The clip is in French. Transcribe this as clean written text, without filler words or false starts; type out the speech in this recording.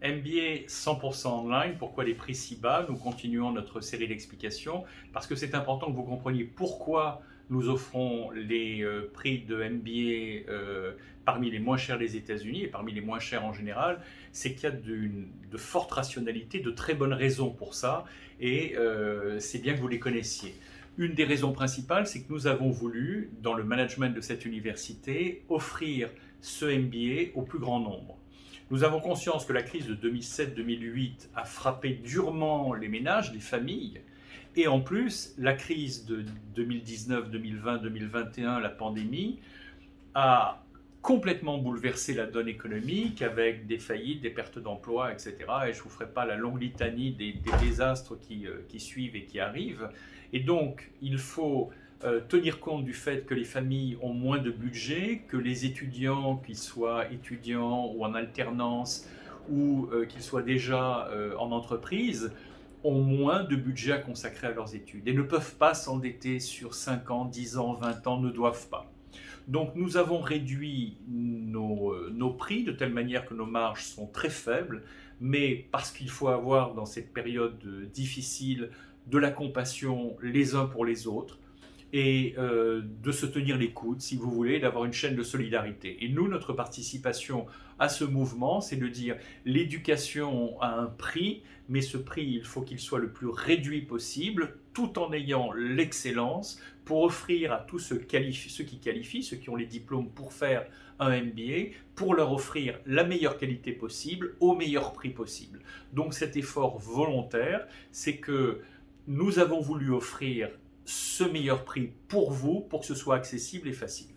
MBA 100% online, pourquoi les prix si bas? Nous continuons notre série d'explications parce que c'est important que vous compreniez pourquoi nous offrons les prix de MBA parmi les moins chers des États-Unis et parmi les moins chers en général. C'est qu'il y a de fortes rationalités, de très bonnes raisons pour ça et c'est bien que vous les connaissiez. Une des raisons principales, c'est que nous avons voulu, dans le management de cette université, offrir ce MBA au plus grand nombre. Nous avons conscience que la crise de 2007-2008 a frappé durement les ménages, les familles, et en plus, la crise de 2019, 2020, 2021, la pandémie, a complètement bouleversé la donne économique avec des faillites, des pertes d'emplois, etc. Et je ne vous ferai pas la longue litanie des désastres qui suivent et qui arrivent. Et donc, il faut tenir compte du fait que les familles ont moins de budget, que les étudiants, qu'ils soient étudiants ou en alternance, ou qu'ils soient déjà en entreprise, ont moins de budget à consacrer à leurs études et ne peuvent pas s'endetter sur 5 ans, 10 ans, 20 ans, ne doivent pas. Donc nous avons réduit nos prix de telle manière que nos marges sont très faibles, mais parce qu'il faut avoir dans cette période difficile de la compassion les uns pour les autres et de se tenir les coudes, si vous voulez, d'avoir une chaîne de solidarité. Et nous, notre participation à ce mouvement, c'est de dire l'éducation a un prix, mais ce prix, il faut qu'il soit le plus réduit possible, tout en ayant l'excellence pour offrir à tous ceux qui qualifient, ceux qui ont les diplômes pour faire un MBA, pour leur offrir la meilleure qualité possible, au meilleur prix possible. Donc cet effort volontaire, c'est que nous avons voulu offrir ce meilleur prix pour vous, pour que ce soit accessible et facile.